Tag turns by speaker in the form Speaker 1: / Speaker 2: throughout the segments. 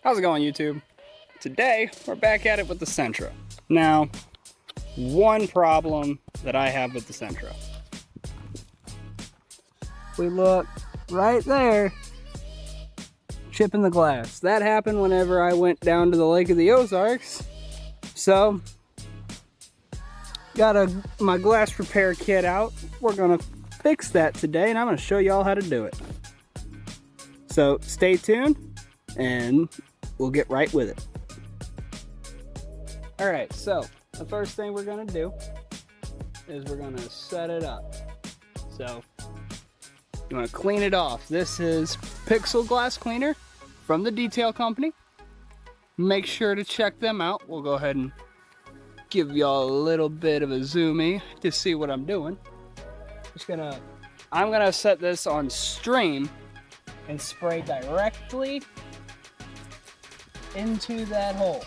Speaker 1: How's it going, YouTube? Today, we're back at it with the Sentra. Now, one problem that I have with the Sentra. We look right there, chipping the glass. That happened whenever I went down to the Lake of the Ozarks. So, got my glass repair kit out. We're gonna fix that today, and I'm gonna show y'all how to do it. So, stay tuned, and we'll get right with it. All right, so the first thing we're gonna do is we're gonna set it up. So you wanna clean it off. This is Pixel Glass Cleaner from the detail company. Make sure to check them out. We'll go ahead and give y'all a little bit of a zoomie to see what I'm doing. I'm gonna set this on stream and spray directly into that hole.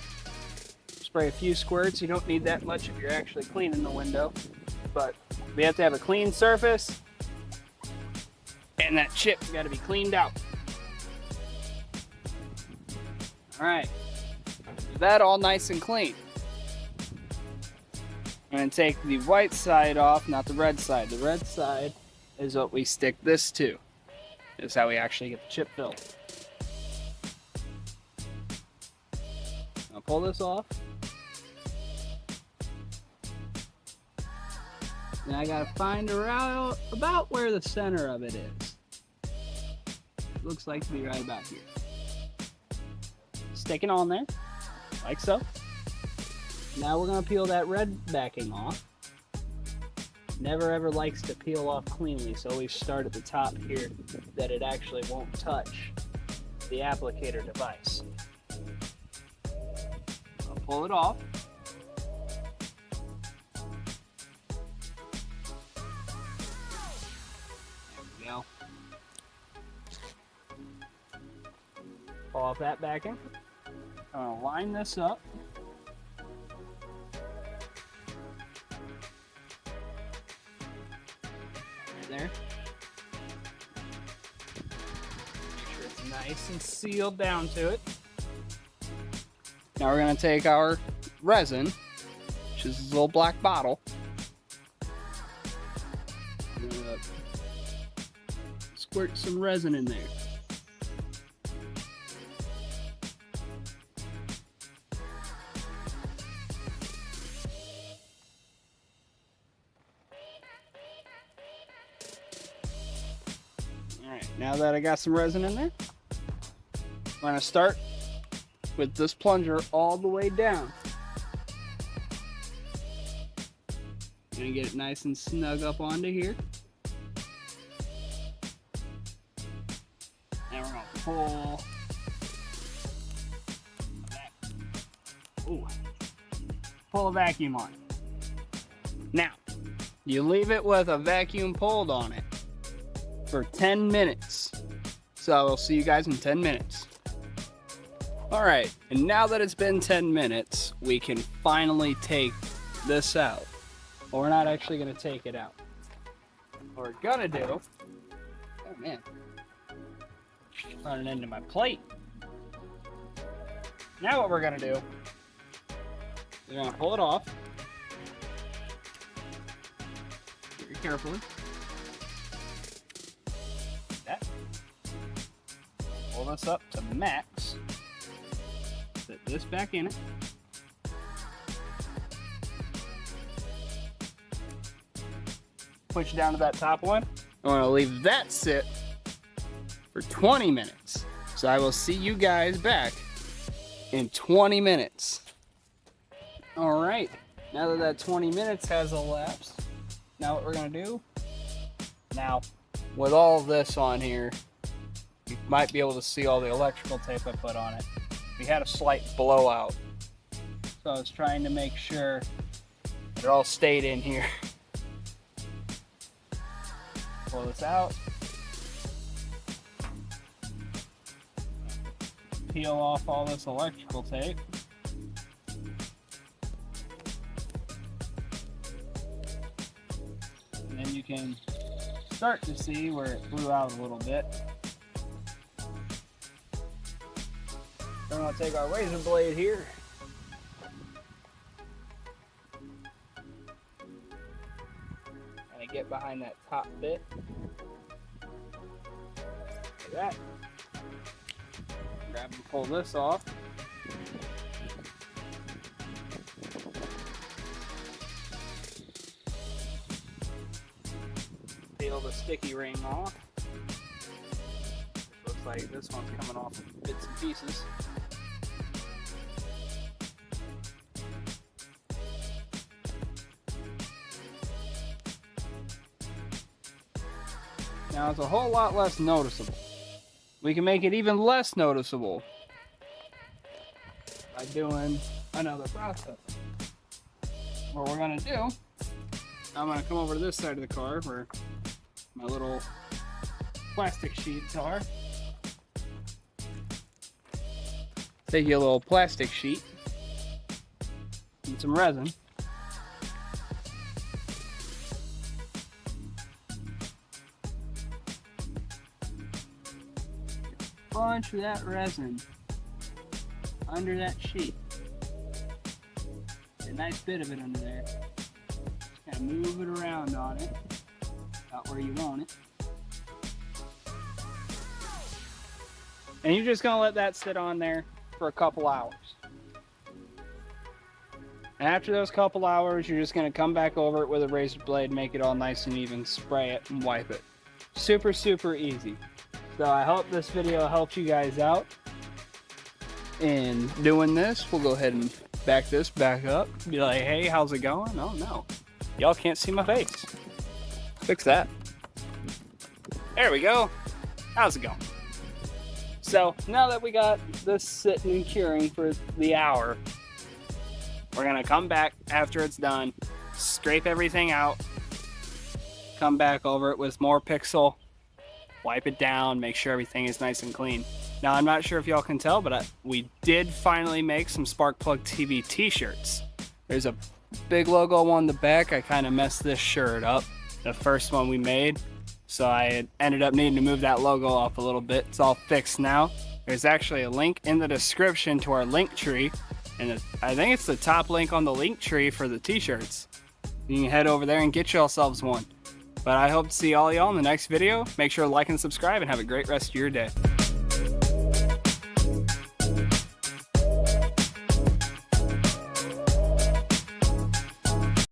Speaker 1: Spray a few squirts. You don't need that much if you're actually cleaning the window, but we have to have a clean surface, and that chip's got to be cleaned out. All right, with that all nice and clean, I'm going to take the white side off, not the red side. The red side is what we stick this to. This is how we actually get the chip filled. I'll pull this off. Now I gotta find around about where the center of it is. It looks like to be right about here. Stick it on there, like so. Now we're gonna peel that red backing off. Never ever likes to peel off cleanly, so always start at the top here that it actually won't touch the applicator device. I'll pull it off. Go. Pull off that backing. I'm going to line this up. Right there. Make sure it's nice and sealed down to it. Now we're going to take our resin, which is this little black bottle. I'm going to squirt some resin in there. Alright, now that I got some resin in there, I'm going to start with this plunger all the way down. I'm going to get it nice and snug up onto here. Now we're going to pull a vacuum on it. Now, you leave it with a vacuum pulled on it for 10 minutes. So I'll see you guys in 10 minutes. All right, and now that it's been 10 minutes, we can finally take this out. Well, we're not actually gonna take it out. What we're gonna do, oh man, running into my plate. Now what we're gonna do, we're gonna pull it off very carefully. That. Pull this up to max. Set this back in it. Push down to that top one. I'm gonna leave that sit for 20 minutes. So I will see you guys back in 20 minutes. All right, now that that 20 minutes has elapsed, now what we're gonna do, now with all this on here, you might be able to see all the electrical tape I put on it. We had a slight blowout, so I was trying to make sure that it all stayed in here. Pull this out. Peel off all this electrical tape. And then you can start to see where it blew out a little bit. We're going to take our razor blade here. And get behind that top bit. Like that. Grab and pull this off. Peel the sticky ring off. Looks like this one's coming off in bits and pieces. Now it's a whole lot less noticeable. We can make it even less noticeable by doing another process. What we're gonna do, I'm gonna come over to this side of the car where my little plastic sheets are. Take you a little plastic sheet and some resin. Bunch of that resin under that sheet. A nice bit of it under there. Just kind of move it around on it, about where you want it. And you're just gonna let that sit on there for a couple hours. And after those couple hours, you're just gonna come back over it with a razor blade, make it all nice and even, spray it and wipe it. Super, super easy. So I hope this video helps you guys out in doing this. We'll go ahead and back this back up. Be like, hey, how's it going? Oh no, y'all can't see my face. Fix that. There we go. How's it going? So now that we got this sitting and curing for the hour, we're gonna come back after it's done, scrape everything out, come back over it with more pixel, wipe it down, make sure everything is nice and clean. Now, I'm not sure if y'all can tell, but we did finally make some Sparkplug TV t-shirts. There's a big logo on the back. I kind of messed this shirt up, the first one we made. So I ended up needing to move that logo off a little bit. It's all fixed now. There's actually a link in the description to our link tree. And I think it's the top link on the link tree for the t-shirts. You can head over there and get yourselves one. But I hope to see all y'all in the next video. Make sure to like and subscribe and have a great rest of your day.